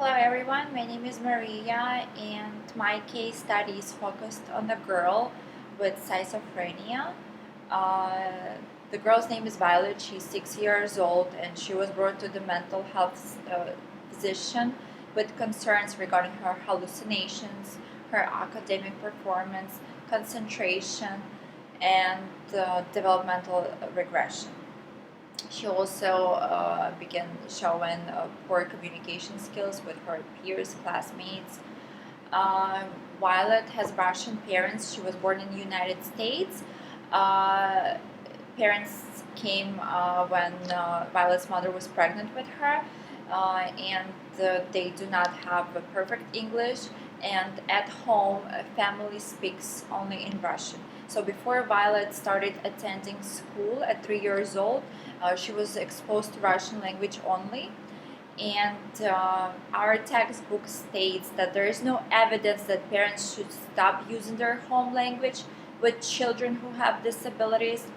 Hello everyone, my name is Maria and my case study is focused on a girl with schizophrenia. Uh, the girl's name is Violet, she's 6 years old and she was brought to the mental health physician with concerns regarding her hallucinations, her academic performance, concentration, and developmental regression. She also began showing poor communication skills with her peers, classmates. Uh, Violet has Russian parents. She was born in the United States. Uh, Parents came when Violet's mother was pregnant with her, and they do not have a perfect English. And at home, family speaks only in Russian. So before Violet started attending school at 3 years old, she was exposed to Russian language only. And our textbook states that there is no evidence that parents should stop using their home language with children who have disabilities.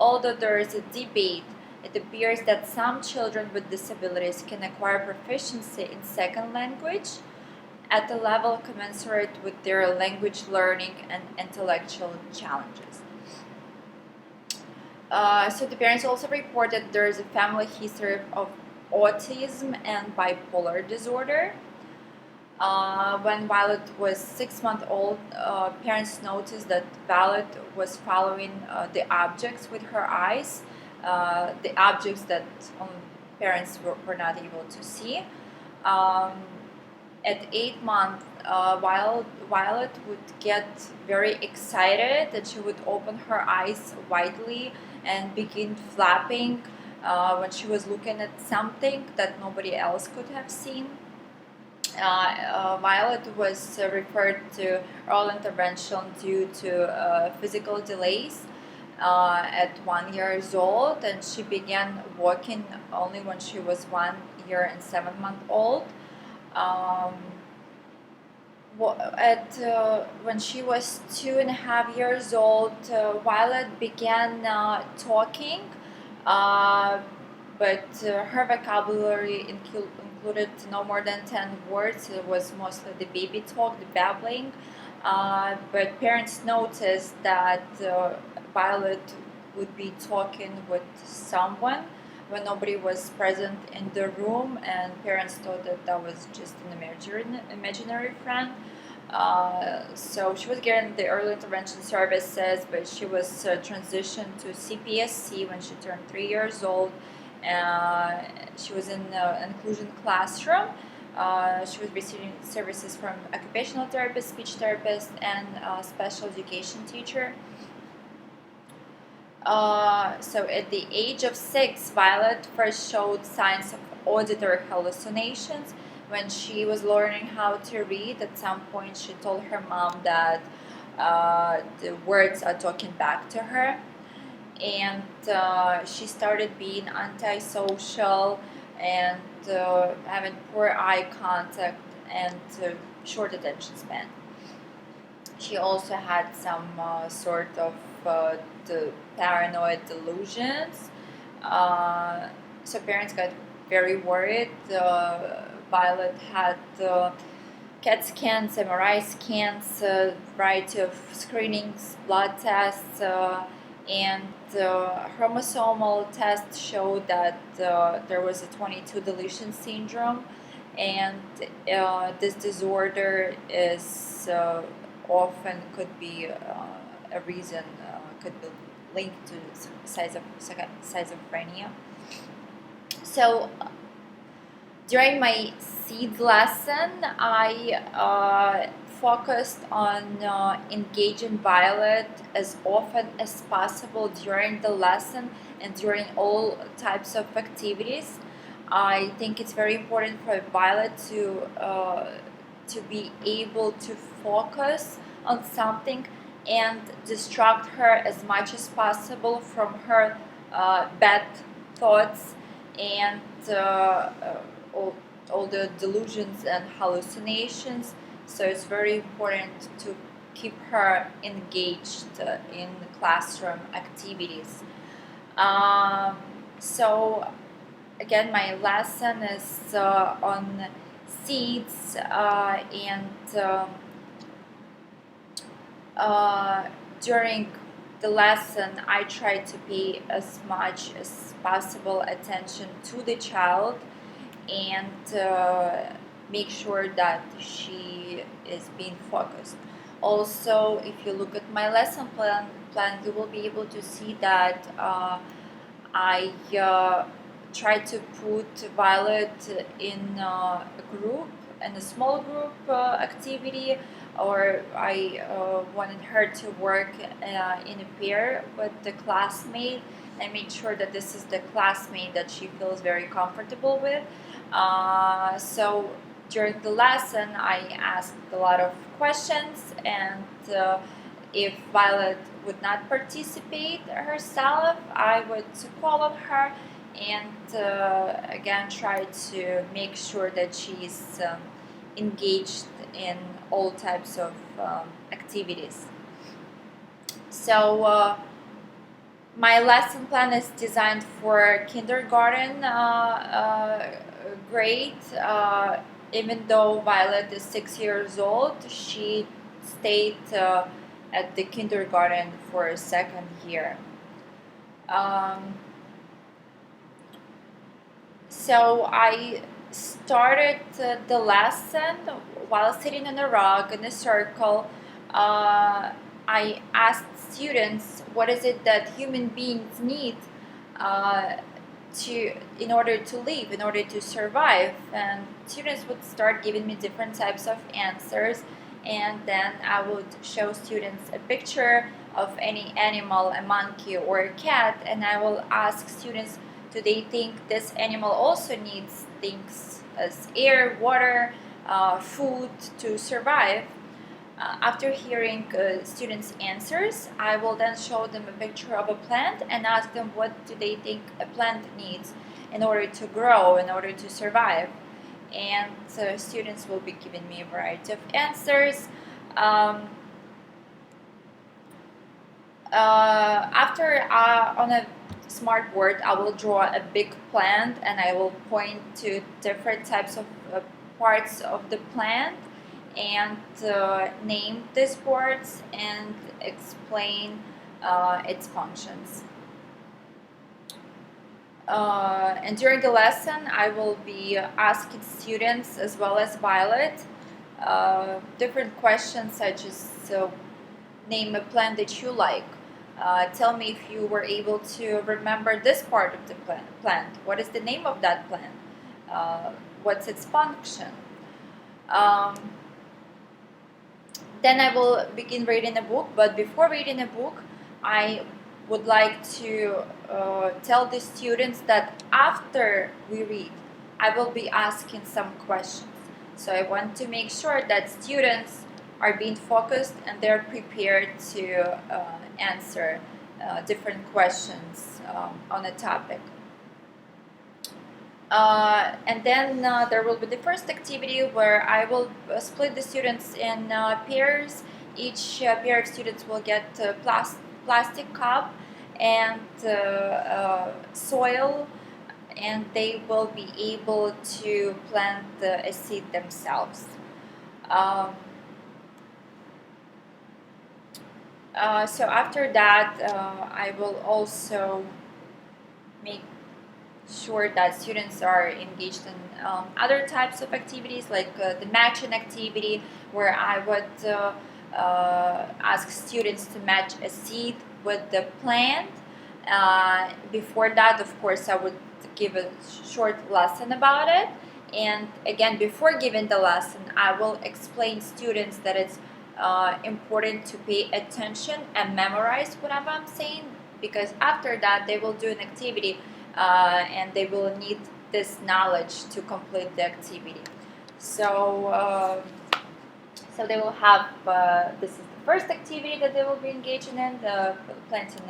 Although there is a debate, it appears that some children with disabilities can acquire proficiency in second language at a level commensurate with their language learning and intellectual challenges. So the parents also report that there is a family history of autism and bipolar disorder. When Violet was 6 months old, parents noticed that Violet was following the objects with her eyes, the objects that parents were not able to see. Um, at 8 months, Violet would get very excited and she would open her eyes widely and begin flapping when she was looking at something that nobody else could have seen. Violet was referred to early intervention due to physical delays at 1 year old, and she began walking only when she was 1 year and 7 months old. Um, when she was 2.5 years old, Violet began talking, but her vocabulary included no more than 10 words. It was mostly the baby talk, the babbling. But parents noticed that Violet would be talking with someone when nobody was present in the room, and parents thought that that was just an imaginary friend. So she was getting the early intervention services, but she was transitioned to CPSC when she turned 3 years old. She was in an inclusion classroom. She was receiving services from occupational therapist, speech therapist, and special education teacher. So at the age of 6, Violet first showed signs of auditory hallucinations. When she was learning how to read, at some point she told her mom that the words are talking back to her. And she started being antisocial and having poor eye contact and short attention span. She also had some sort of the paranoid delusions. So parents got very worried. Violet had CAT scans, MRI scans, variety of screenings, blood tests, and chromosomal tests showed that there was a 22 deletion syndrome, and this disorder is often could be a reason, could be linked to schizophrenia. So during my seed lesson, I focused on engaging Violet as often as possible during the lesson and during all types of activities. I think it's very important for Violet to be able to focus on something and distract her as much as possible from her bad thoughts and all the delusions and hallucinations. So it's very important to keep her engaged in classroom activities. So again, my lesson is on seeds, and during the lesson I try to pay as much as possible attention to the child and make sure that she is being focused. Also, if you look at my lesson plan, you will be able to see that I try to put Violet in a group, in a small group activity, or I wanted her to work in a pair with the classmate and make sure that this is the classmate that she feels very comfortable with. So during the lesson, I asked a lot of questions, and if Violet would not participate herself, I would call on her and again try to make sure that she's engaged in all types of activities. So my lesson plan is designed for kindergarten grade. Even though Violet is 6 years old, she stayed at the kindergarten for a second year. So I started the lesson while sitting on a rug in a circle. I asked students, what is it that human beings need in order to live, in order to survive? And students would start giving me different types of answers, and then I would show students a picture of any animal, a monkey or a cat, and I will ask students, do they think this animal also needs things as air, water, food to survive? After hearing students' answers, I will then show them a picture of a plant and ask them what do they think a plant needs in order to grow, in order to survive. And students will be giving me a variety of answers. After on a smart board, I will draw a big plant and I will point to different types of parts of the plant and name these parts and explain its functions. And during the lesson, I will be asking students as well as Violet different questions such as name a plant that you like. Tell me if you were able to remember this part of the plant. What is the name of that plant? What's its function? Then I will begin reading a book, but before reading a book, I would like to tell the students that after we read, I will be asking some questions. So I want to make sure that students are being focused and they're prepared to answer different questions on a topic. And then there will be the first activity where I will split the students in pairs. Each pair of students will get a plastic cup and soil, and they will be able to plant a seed themselves. So after that, I will also make sure that students are engaged in other types of activities, like the matching activity, where I would ask students to match a seed with the plant. Before that, of course, I would give a short lesson about it. And again, before giving the lesson, I will explain students that it's important to pay attention and memorize whatever I'm saying, because after that they will do an activity and they will need this knowledge to complete the activity. So they will have this is the first activity that they will be engaging in, the planting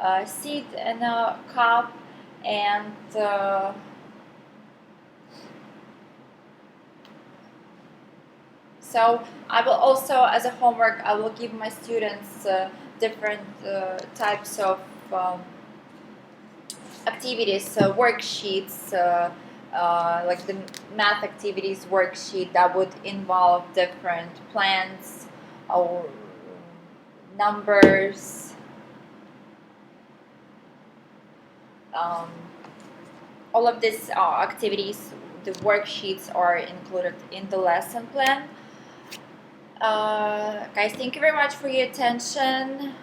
a seed in a cup, and so I will also, as a homework, I will give my students different types of activities, worksheets, like the math activities worksheet that would involve different plants or numbers. Um, all of these activities, the worksheets are included in the lesson plan. Guys, thank you very much for your attention.